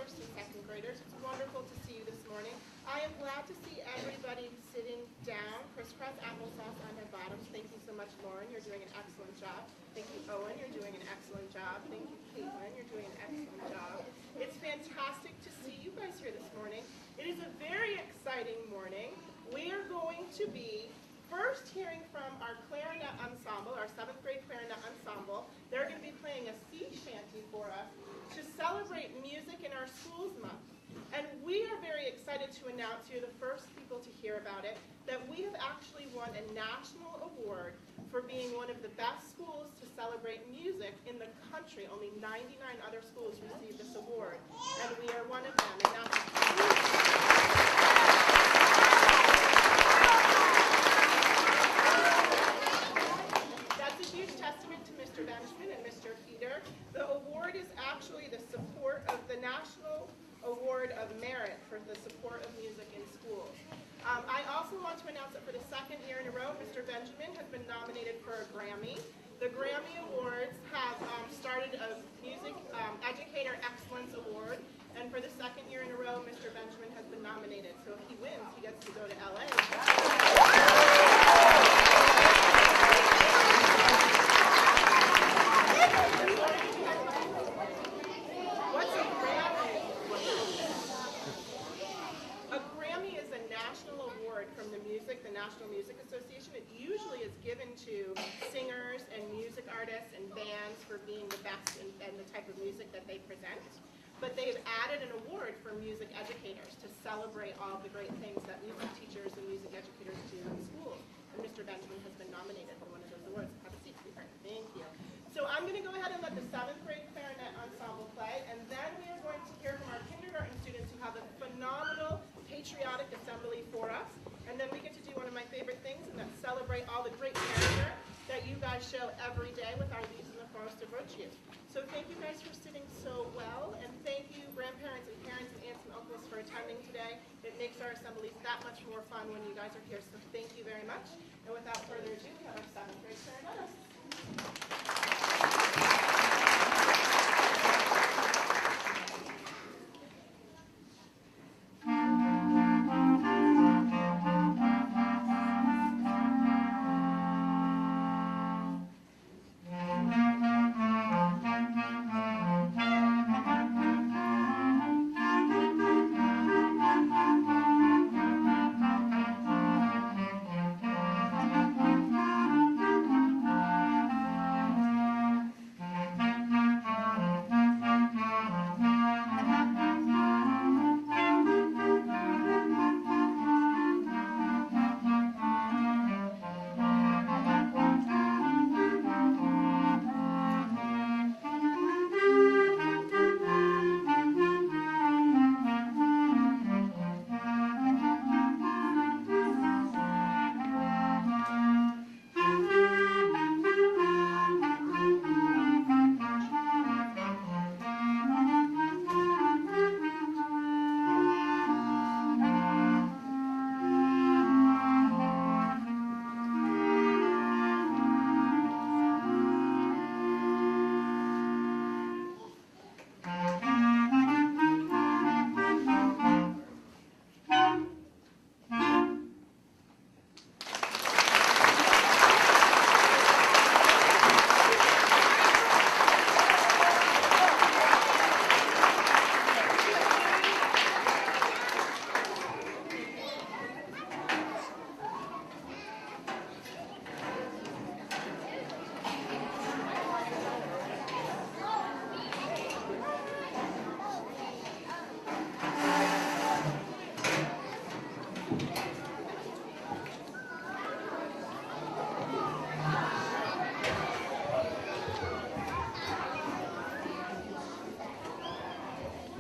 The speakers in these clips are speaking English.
first and second graders. It's wonderful to see you this morning. I am glad to see everybody sitting down, crisscross applesauce on their bottoms. Thank you so much, Lauren. You're doing an excellent job. Thank you, Owen. You're doing an excellent job. Thank you, Caitlin. You're doing an excellent job. It's fantastic to see you guys here this morning. It is a very exciting morning. We are going to be first hearing from our clarinet ensemble, our 7th grade clarinet ensemble. They're going to be playing a sea shanty for us to celebrate music in our schools month. And we are very excited to announce, you're the first people to hear about it, that we have actually won a national award for being one of the best schools to celebrate music in the country. Only 99 other schools received this award, and we are one of them. And that's a huge testament to Mr. Benjamin and Mr. Peter. The award is actually the support of the National Award of Merit for the support of music in schools. I also want to announce that for the second year in a row, Mr. Benjamin has been nominated for a Grammy. The Grammy Awards have started a Music Educator Excellence Award, and for the second year in a row, Mr. Benjamin has been nominated. So if he wins, he gets to go to LA. What's a Grammy? A Grammy is a national award from the National Music Association. It usually is given to singers and music artists and bands for being the best in the type of music that they present. But they've added an award for music educators to celebrate all the great things that music teachers and music educators do in schools. And Mr. Benjamin has been nominated for one of those awards. Have a seat, sweetheart. Thank you. So I'm going to go ahead and let the 7th grade clarinet ensemble play, and then we are going to hear from our kindergarten students who have a phenomenal patriotic assembly for us. And then we get to do one of my favorite things, and that's celebrate all the great character that you guys show every day with our Leaves in the Forest of Virtue. So thank you guys for sitting so well, and thank you grandparents and parents and aunts and uncles for attending today. It makes our assemblies that much more fun when you guys are here, so thank you very much. And without further ado, we have our 7th grade clarinetist.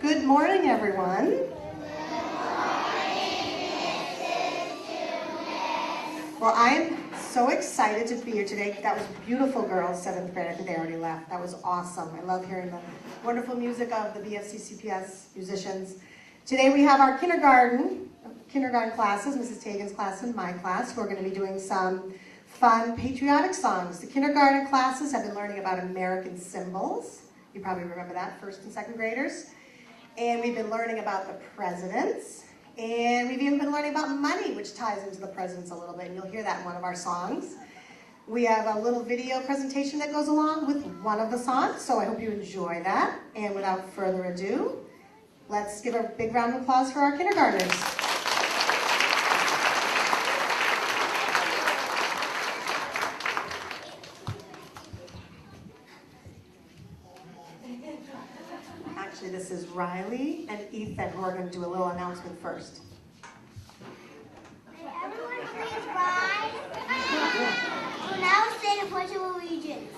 Good morning, everyone. Well, I'm so excited to be here today. That was beautiful, girls, 7th grade. I think they already left. That was awesome. I love hearing the wonderful music of the BFC CPS musicians. Today we have our kindergarten classes, Mrs. Tagan's class and my class, who are going to be doing some fun patriotic songs. The kindergarten classes have been learning about American symbols. You probably remember that, 1st and 2nd graders. And we've been learning about the presidents. And we've even been learning about money, which ties into the presidents a little bit. And you'll hear that in one of our songs. We have a little video presentation that goes along with one of the songs, so I hope you enjoy that. And without further ado, let's give a big round of applause for our kindergartners. Actually, this is Riley and Ethan who are going to do a little announcement first. Everyone please rise. We'll now say the Pledge of Allegiance.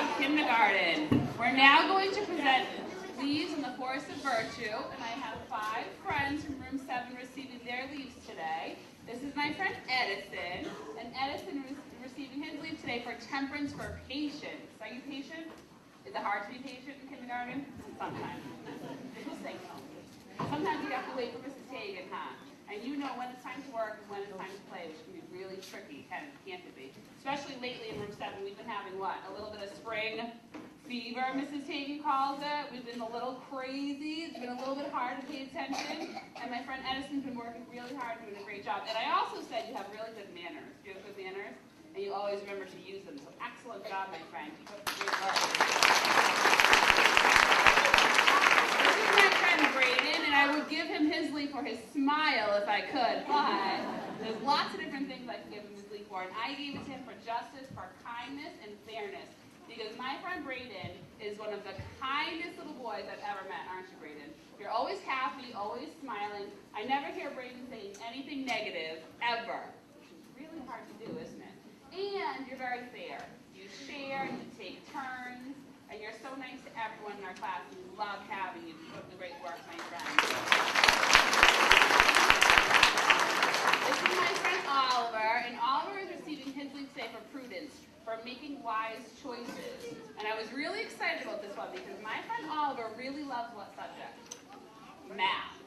job, kindergarten. We're now going to present leaves in the Forest of Virtue, and I have 5 friends from room 7 receiving their leaves today. This is my friend Edison, and Edison is receiving his leave today for Temperance for Patience. Are you patient? Is it hard to be patient in kindergarten? Sometimes. Just say so. Sometimes you have to wait for Mrs. Hagan, huh? And you know when it's time to work and when it's time to play, which can be really tricky, can't it be? Especially lately in room 7, we've been having what? A little bit of spring fever, Mrs. Hagan calls it. We've been a little crazy. It's been a little bit hard to pay attention. And my friend Edison's been working really hard, doing a great job. And I also said you have really good manners. You have good manners, and you always remember to use them. So excellent job, my friend. Keep up the great work. This is my friend Braden, and I would give him his leaf for his smile if I could, but there's lots of different things I can give him his leaf for, and I gave it to him for justice, for kindness, and fairness, because my friend Braden is one of the kindest little boys I've ever met, aren't you, Braden? You're always happy, always smiling. I never hear Braden saying anything negative, ever, which is really hard to do, isn't it? And you're very fair. You share, you take turns, and you're so nice to everyone in our class. We love having you. Keep up the great work, my friend. This is my friend Oliver, and Oliver is receiving his leave today for prudence, for making wise choices. And I was really excited about this one because my friend Oliver really loves what subject? Math.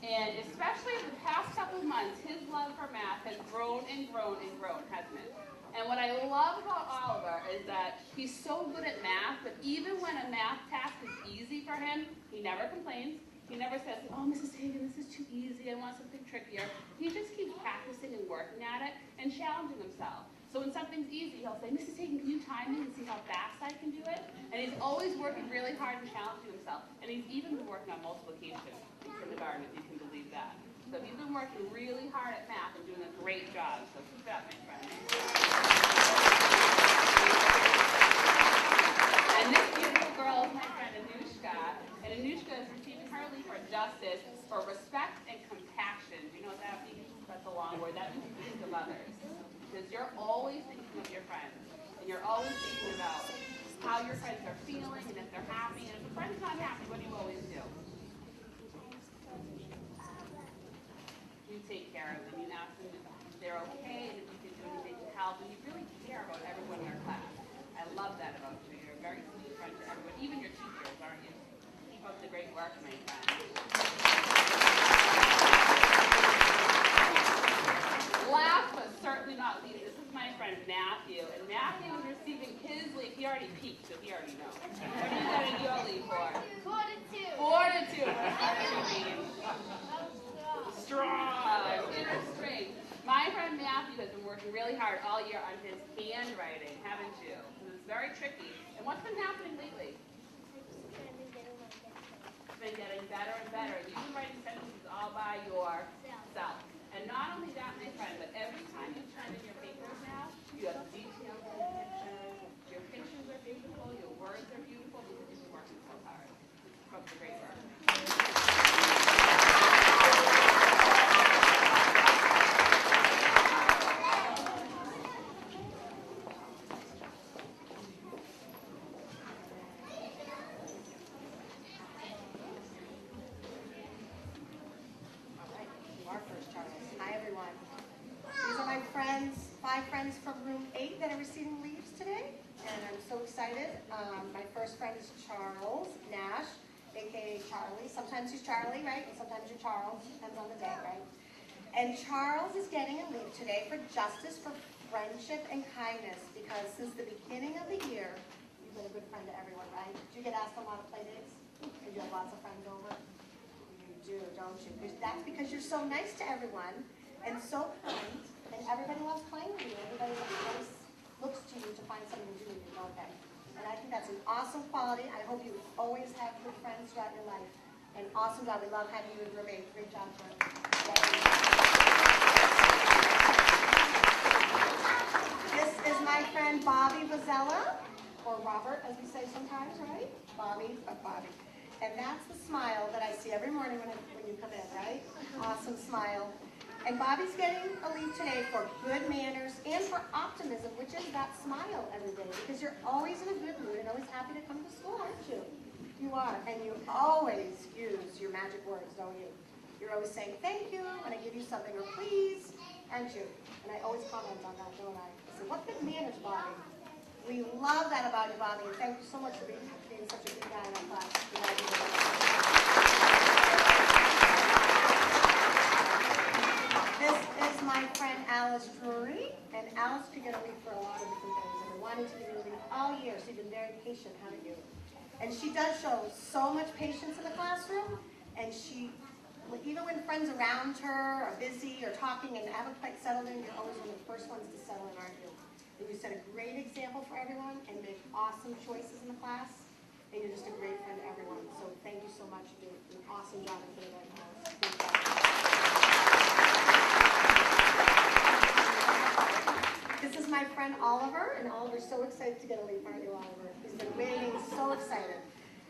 And especially in the past couple of months, his love for math has grown and grown and grown, hasn't it? And what I love about Oliver is that he's so good at math, but even when a math task is easy for him, he never complains. He never says, oh, Mrs. Hagan, this is too easy, I want something trickier. He just keeps practicing and working at it and challenging himself. So when something's easy, he'll say, Mrs. Hagan, can you time me and see how fast I can do it? And he's always working really hard and challenging himself. And he's even been working on multiplication in kindergarten, if you can believe that. So he's been working really hard at math and doing a great job. So keep it up, my friend. And this beautiful girl is my friend Anushka. And Anushka is receiving her leave for justice, for respect and compassion. Do you know what that means? That's a long word. That means to think of others. Because you're always thinking of your friends. And you're always thinking about how your friends are feeling and if they're happy. And if a friend's not happy, what do you always do? You take care of them. You ask them if they're okay and if you can do anything to help. And you really care about everyone in our class. I love that about you. You're a very sweet friend to everyone, even your teachers, aren't you? Keep up the great work, my friend. Last but certainly not least, this is my friend Matthew. And Matthew is receiving his leave. He already peaked, so he already knows. What are you getting your leave for? Fortitude. Fortitude. What does it mean? Strong. Inner strength. My friend Matthew has been working really hard all year on his handwriting, haven't you? Because it's very tricky. And what's been happening lately? It's been getting better and better. You've been writing sentences all by yourself. And not only that, my friend, but every time you turn in your papers now, you have details in your pictures. Your pictures are beautiful. Your words are beautiful because you've been working so hard. Keep up the great work. From room 8 that are receiving leaves today, and I'm so excited. My first friend is Charles Nash, aka Charlie. Sometimes he's Charlie, right? And sometimes you're Charles, depends on the day, right? And Charles is getting a leave today for justice, for friendship, and kindness, because since the beginning of the year, you've been a good friend to everyone, right? Do you get asked on a lot of play dates? And you have lots of friends over? You do, don't you? That's because you're so nice to everyone, and so kind. And everybody loves playing with you. Everybody always looks to you to find something to do with you, don't they? And I think that's an awesome quality. I hope you always have good friends throughout your life. And awesome job. We love having you in room 8. Great job, Jordan. This is my friend Bobby Vazella, or Robert, as we say sometimes, right? Bobby. And that's the smile that I see every morning when you come in, right? Awesome smile. And Bobby's getting a leave today for good manners and for optimism, which is that smile every day, because you're always in a good mood and always happy to come to school, aren't you? You are, and you always use your magic words, don't you? You're always saying thank you when I give you something, or please, aren't you? And I always comment on that, don't I? I say, what good manners, Bobby? We love that about you, Bobby, and thank you so much for being such a good guy in our class. This is my friend Alice Drury, and Alice could get a leave for a lot of different things. I've been wanting to give you a leave all year, so you've been very patient, haven't you? And she does show so much patience in the classroom, and she, even when friends around her are busy or talking and haven't quite settled in, you're always one of the first ones to settle in, aren't you? And you set a great example for everyone and make awesome choices in the class, and you're just a great friend to everyone. So thank you so much. You did an awesome job in kindergarten, Alice. Great job. This is my friend Oliver, and Oliver's so excited to get a leave, aren't you, Oliver? He's been waiting, so excited.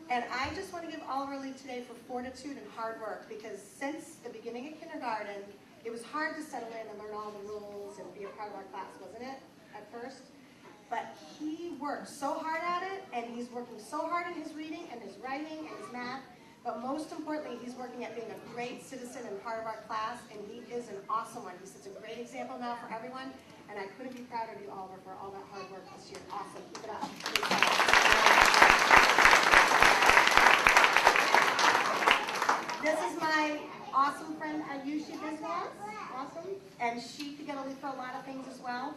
And I just want to give Oliver a leave today for fortitude and hard work, because since the beginning of kindergarten, it was hard to settle in and learn all the rules and be a part of our class, wasn't it, at first? But he worked so hard at it, and he's working so hard in his reading and his writing and his math, but most importantly, he's working at being a great citizen and part of our class, and he is an awesome one. He sets a great example now for everyone, and I couldn't be prouder of you, Oliver, for all that hard work this year. Awesome. Keep it up. This is my awesome friend Ayushi Biswas. Awesome. And she could get a leave for a lot of things as well.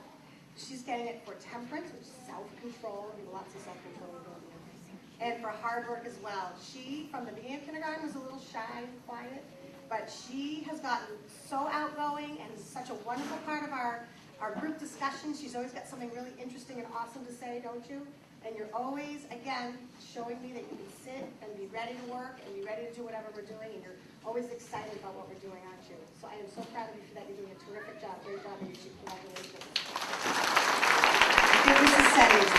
She's getting it for temperance, which is self-control. We have lots of self-control. And for hard work as well. She, from the beginning of kindergarten, was a little shy and quiet, but she has gotten so outgoing and is such a wonderful part of our group discussions. She's always got something really interesting and awesome to say, don't you? And you're always, again, showing me that you can sit and be ready to work and be ready to do whatever we're doing, and you're always excited about what we're doing, aren't you? So I am so proud of you for that. You're doing a terrific job. Great job, Ayushi. Congratulations. Give us a setting.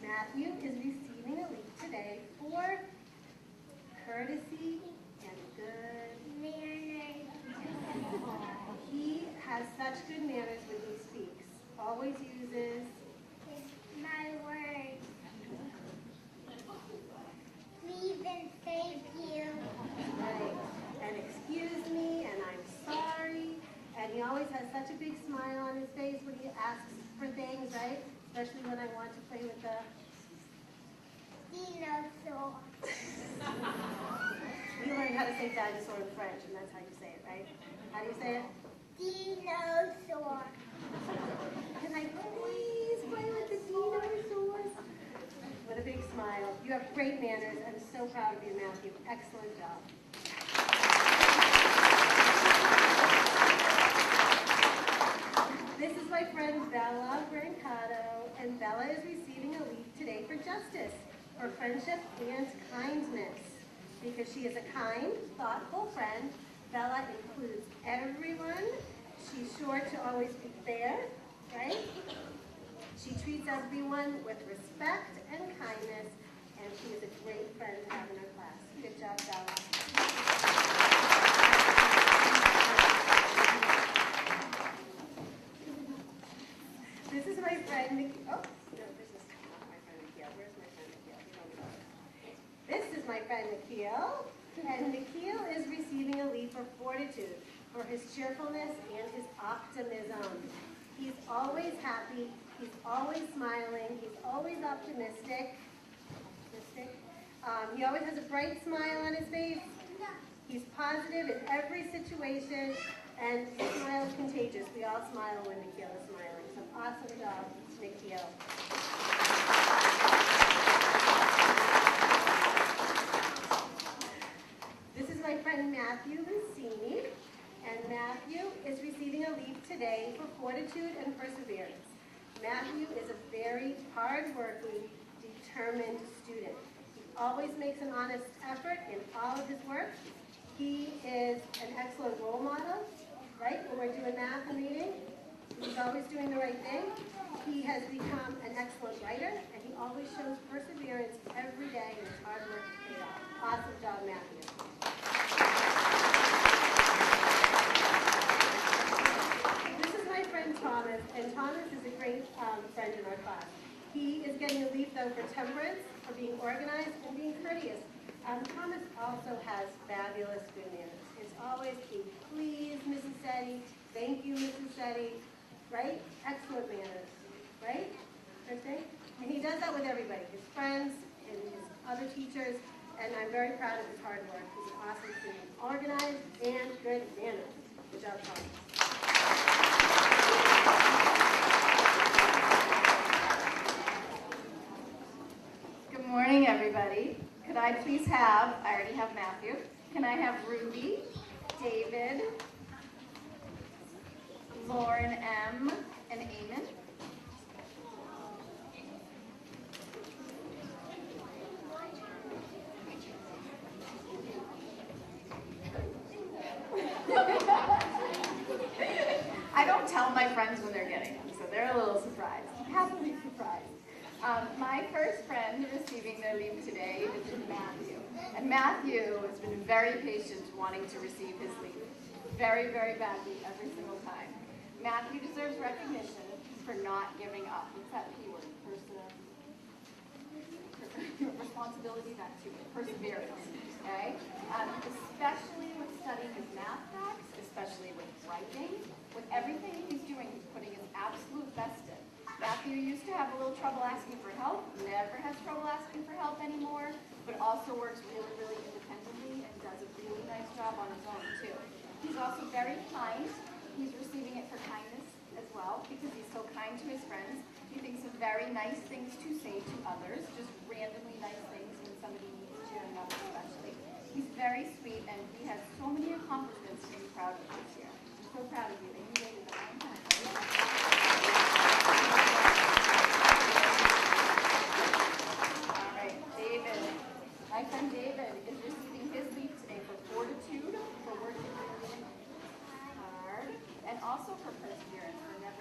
Matthew is receiving a leave today for courtesy and good manners. He has such good manners when he speaks. Always uses My words. Please and thank you. right, and excuse me, and I'm sorry. And he always has such a big smile on his face when he asks for things, right? Especially when I want to play with the Dinosaur. You learned how to say dinosaur in French, and that's how you say it, right? How do you say it? Dinosaur. Can I please play with the dinosaurs? With a big smile. You have great manners. I'm so proud of you, Matthew. Excellent job. This is my friend Bella Brancato, and Bella is receiving a leave today for justice, for friendship and kindness. Because she is a kind, thoughtful friend, Bella includes everyone. She's sure to always be fair, right? She treats everyone with respect and kindness, and she is a great friend to have in our class. Good job, Bella. This is my friend Nikki. Oh, no, this is not my friend Nikhil. Where's my friend Nikhil? We don't know. This is my friend Nikhil, and Nikhil is receiving a leave for fortitude, for his cheerfulness and his optimism. He's always happy, he's always smiling, he's always optimistic. He always has a bright smile on his face. He's positive in every situation, and his smile is contagious. We all smile when Nikhil is smiling. So awesome job, Nikhil. This is my friend Matthew Lucini, and Matthew is receiving a leave today for fortitude and perseverance. Matthew is a very hardworking, determined student. He always makes an honest effort in all of his work. He is an excellent role model, right? When we're doing math and reading, he's always doing the right thing. He has become an excellent writer, and he always shows perseverance every day, and his hard work pays off. Awesome job, Matthew. This is my friend Thomas, and Thomas is a great friend in our class. He is getting a leaf, though, for temperance, for being organized, and being courteous. Thomas also has fabulous good manners. It's always a please, Mrs. Setti, thank you, Mrs. Setti, right? Excellent manners, right? Okay? And he does that with everybody, his friends and his other teachers, and I'm very proud of his hard work. He's an awesome student, organized and good manners. Good job, Thomas. Good morning, everybody. Could I please have, I already have Matthew, can I have Ruby, David, Lauren M., and Eamon? I don't tell my friends when they're getting them, so they're a little surprised. Happily surprised. My first friend receiving their leave today is Matthew. And Matthew has been very patient wanting to receive his leave. Very, very badly every single time. Matthew deserves recognition for not giving up. What's that P word? Responsibility, that too. Perseverance. Okay? Especially with studying his math facts, especially with writing, with everything he's doing, he's putting his absolute best in. Matthew used to have a little trouble asking for help, never has trouble asking for help anymore, but also works really, really independently and does a really nice job on his own too. He's also very kind. He's receiving it for kindness as well because he's so kind to his friends. He thinks of very nice things to say to others, just randomly nice things when somebody needs cheering up especially. He's very sweet and he has so many accomplishments to be proud of this year. I'm so proud of you and you waited a long time. My friend David is receiving his leave today for fortitude, for working really hard, and also for perseverance, for never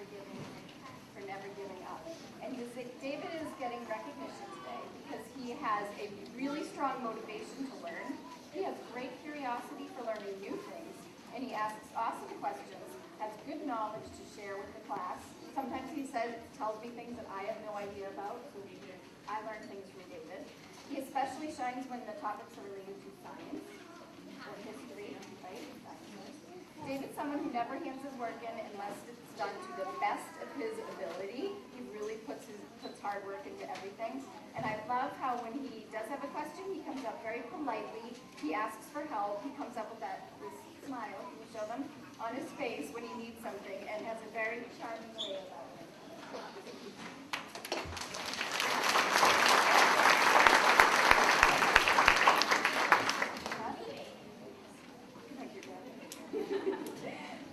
giving up. And David is getting recognition today because he has a really strong motivation to learn. He has great curiosity for learning new things, and he asks awesome questions, has good knowledge to share with the class. Sometimes he tells me things that I have no idea about, so I learn things from David. He especially shines when the topics are related to science or history, right? David's someone who never hands his work in unless it's done to the best of his ability. He really puts hard work into everything. And I love how when he does have a question, he comes up very politely. He asks for help. He comes up with this smile, he will show them, on his face when he needs something and has a very charming way about it.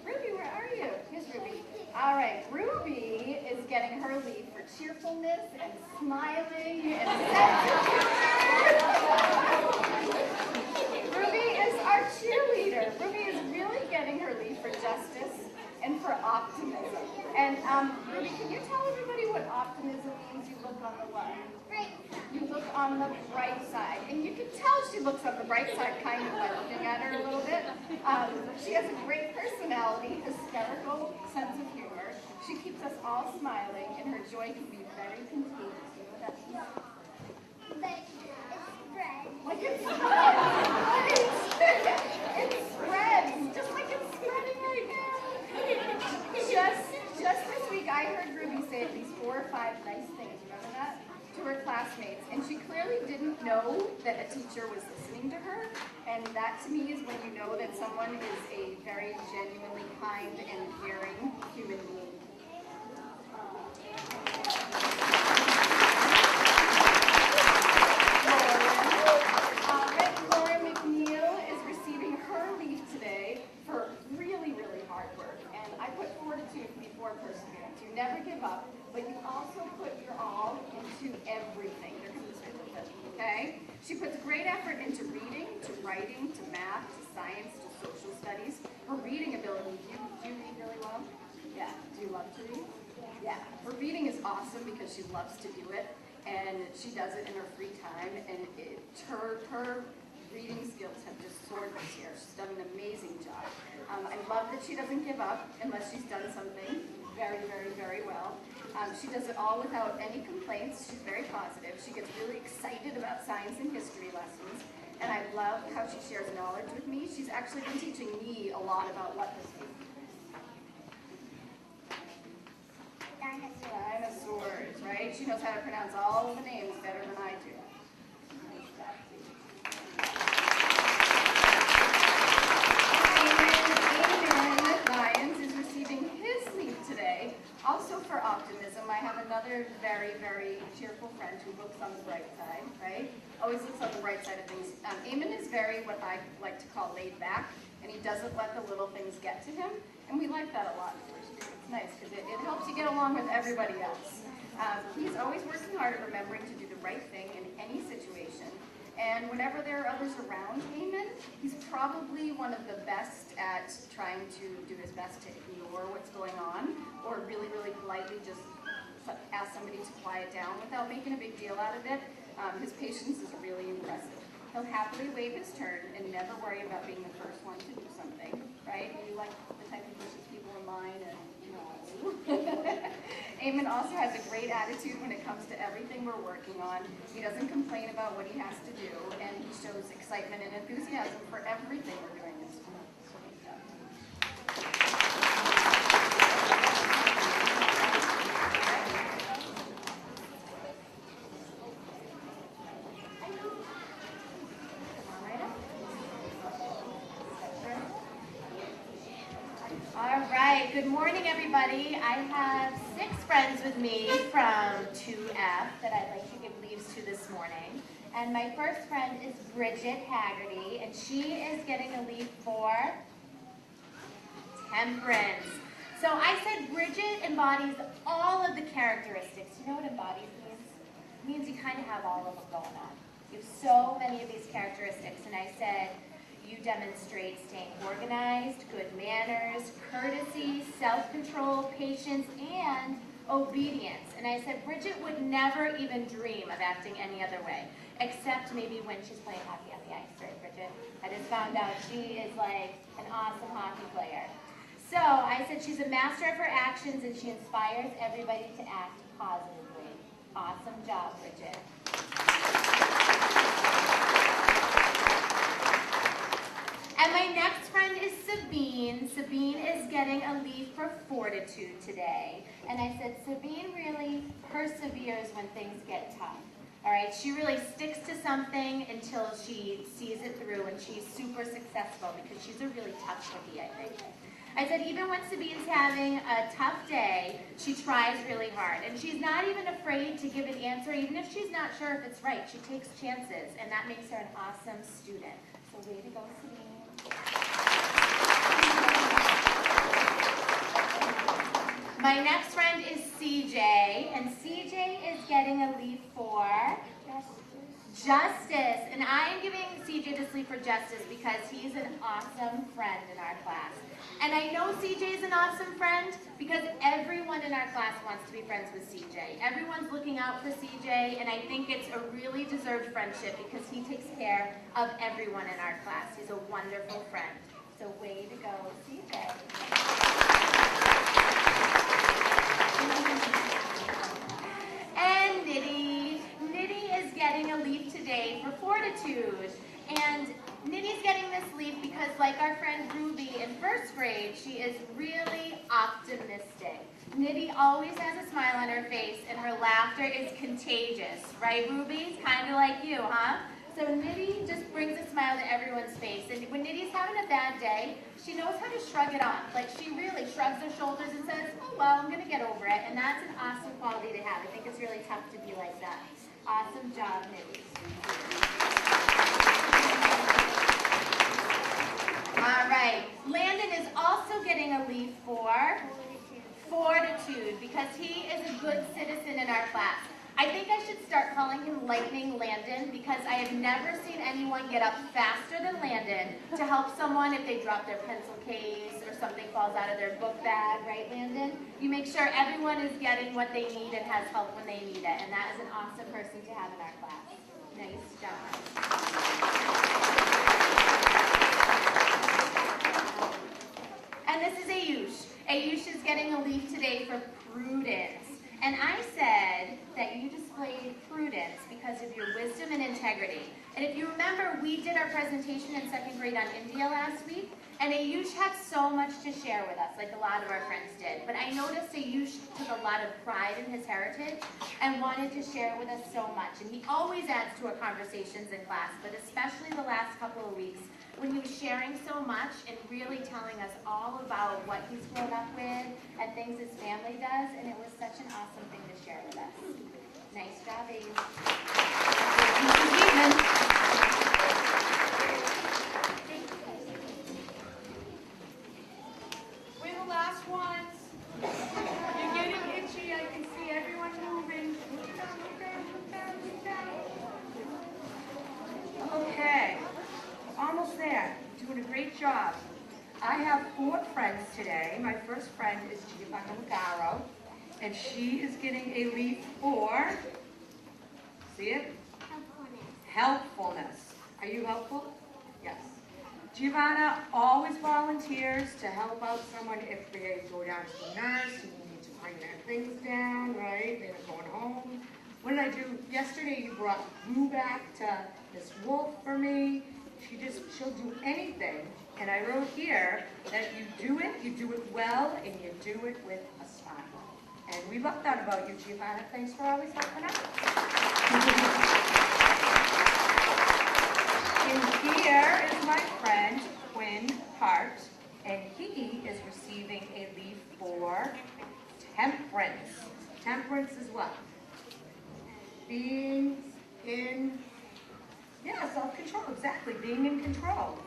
Ruby, where are you? Here's Ruby. All right, Ruby is getting her leave for cheerfulness and smiling and Ruby is our cheerleader. Ruby is really getting her leave for justice and for optimism. And Ruby, can you tell everybody what optimism means? You look on the what? You look on the bright side. And you can tell she looks on the bright side kind of by looking at her a little bit. She has a great personality, hysterical sense of humor. She keeps us all smiling, and her joy can be very contagious. You know what that means? Like it spreads. It spreads, just like it's spreading right now. Just this week, I heard Ruby say at least 4 or 5 nice things. Remember that? To her classmates, and she clearly didn't know that a teacher was listening to her, and that to me is when you know that someone is a very genuinely kind and caring human being. Lauren McNeil is receiving her leave today for really, really hard work, and I put fortitude before perseverance. You never give up, but you everything. They're coming this way a little bit, okay? She puts great effort into reading, to writing, to math, to science, to social studies. Her reading ability, do you read really well? Yeah. Do you love to read? Yeah. Her reading is awesome because she loves to do it, and she does it in her free time, and her reading skills have just soared this year. She's done an amazing job. I love that she doesn't give up unless she's done something very, very, very well. She does it all without any complaints. She's very positive. She gets really excited about science and history lessons, and I love how she shares knowledge with me. She's actually been teaching me a lot about what this is. Dinosaurs, right? She knows how to pronounce all the names better than I do. Today. Also for optimism, I have another very, very cheerful friend who looks on the bright side, right? Always looks on the bright side of things. Eamon is very, what I like to call, laid back, and he doesn't let the little things get to him, and we like that a lot. It's nice, because it helps you get along with everybody else. He's always working hard at remembering to do the right thing in any situation. And whenever there are others around Eamon, he's probably one of the best at trying to do his best to ignore what's going on, or really, really politely just ask somebody to quiet down without making a big deal out of it. His patience is really impressive. He'll happily wait his turn and never worry about being the first one to do something, right? You like the type of pushes people in line and, no. Eamon also has a great attitude when it comes to everything we're working on. He doesn't complain about what he has to do, and he shows excitement and enthusiasm for everything we're doing this week. All right, good morning, everybody. I have 6 friends with me from 2F that I'd like to give leaves to this morning. And my first friend is Bridget Haggerty, and she is getting a leave for temperance. So I said Bridget embodies all of the characteristics. You know what embodies means? It means you kind of have all of them going on. You have so many of these characteristics, and I said, you demonstrate staying organized, good manners, courtesy, self-control, patience, and obedience. And I said Bridget would never even dream of acting any other way, except maybe when she's playing hockey on the ice, right, Bridget? I just found out she is like an awesome hockey player. So I said she's a master of her actions and she inspires everybody to act positively. Awesome job, Bridget. And my next friend is Sabine. Sabine is getting a leave for fortitude today. And I said, Sabine really perseveres when things get tough. All right, she really sticks to something until she sees it through and she's super successful because she's a really tough cookie, I think. I said even when Sabine's having a tough day, she tries really hard. And she's not even afraid to give an answer, even if she's not sure if it's right. She takes chances, and that makes her an awesome student. So way to go, Sabine. My next friend is CJ, and CJ is getting a leave for justice. And I am giving CJ this leave for justice because he's an awesome friend in our class. And I know CJ is an awesome friend because everyone in our class wants to be friends with CJ. Everyone's looking out for CJ, and I think it's a really deserved friendship because he takes care of everyone in our class. He's a wonderful friend. So way to go, CJ. And Nitty. Nitty is getting a leave today for fortitude. And Nitty's getting this leave because, like our friend Ruby in first grade, she is really optimistic. Nitty always has a smile on her face, and her laughter is contagious. Right, Ruby? Kind of like you, huh? So Nitty just brings a smile to everyone's face. And when Nitty's having a bad day, she knows how to shrug it off. Like, she really shrugs her shoulders and says, oh, well, I'm going to get over it. And that's an awesome quality to have. I think it's really tough to be like that. Awesome job, Nitty. All right. Landon is also getting a leave for fortitude because he is a good citizen in our class. I think I should start calling him Lightning Landon because I have never seen anyone get up faster than Landon to help someone if they drop their pencil case or something falls out of their book bag, right, Landon? You make sure everyone is getting what they need and has help when they need it, and that is an awesome person to have in our class. Nice job. And this is Ayush. Ayush is getting a leaf today for prudence. And I said that you displayed prudence because of your wisdom and integrity. And if you remember, we did our presentation in second grade on India last week, and Ayush had so much to share with us, like a lot of our friends did. But I noticed Ayush took a lot of pride in his heritage and wanted to share with us so much. And he always adds to our conversations in class, but especially the last couple of weeks, when he was sharing so much and really telling us all about what he's grown up with and things his family does, and it was such an awesome thing to share with us. Nice job, Ayush. We're the last ones. You're getting itchy. I can see everyone moving. Move down, move down, move down, move down. Okay. Almost there. Doing a great job. I have 4 friends today. My first friend is Giovanna Magaro, and she is getting a leaf for, see it? Helpfulness. Are you helpful? Yes. Giovanna always volunteers to help out someone if they go down to the nurse and need to bring their things down, right? They're going home. What did I do? Yesterday you brought glue back to Miss Wolf for me. She'll do anything. And I wrote here that you do it well, and you do it with a smile. And we love that about you, Giovanna. Thanks for always helping out. And here is my friend, Quinn Hart, and he is receiving a leaf for temperance. Temperance is what? Being in, yeah, self-control, exactly, being in control.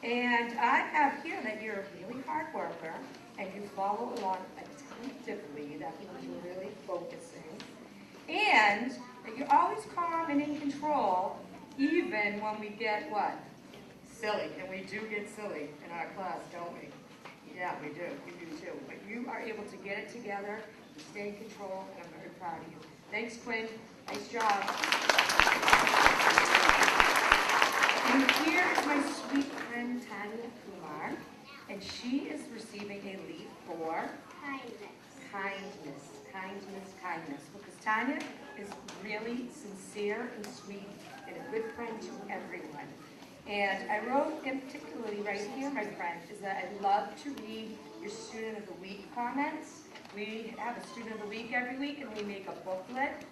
And I have here that you're a really hard worker, and you follow along attentively. That means you're really focusing. And that you're always calm and in control, even when we get what? Silly. And we do get silly in our class, don't we? Yeah, we do. We do too. But you are able to get it together, you stay in control, and I'm very proud of you. Thanks, Quinn. Nice job. And here is my sweet friend Tanya Kumar, and she is receiving a leaf for kindness, because Tanya is really sincere and sweet and a good friend to everyone. And I wrote, in particularly right here, my friend, is that I love to read your Student of the Week comments. We have a Student of the Week every week, and we make a booklet,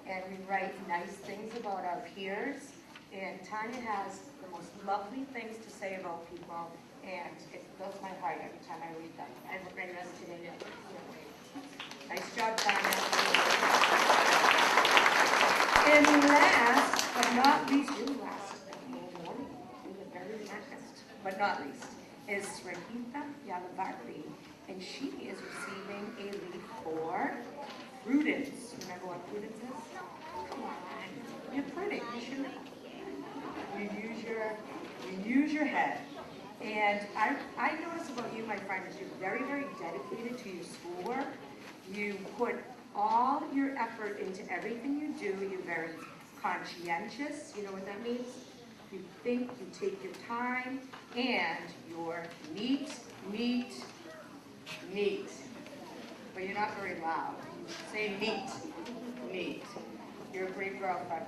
and we write nice things about our peers. And Tanya has the most lovely things to say about people, and it fills my heart every time I read them. I read the rest today. Nice job, Tanya. And last but not least, but not least, is Rahita Yalavarthi, and she is receiving a leaf for prudence. Remember what prudence is? Come on, you're prudent. You should know. You use your head. And I notice about you, my friend, is you're very, very dedicated to your schoolwork. You put all your effort into everything you do. You're very conscientious. You know what that means? You think, you take your time, and you're neat. But you're not very loud. Say neat. You're a great girlfriend.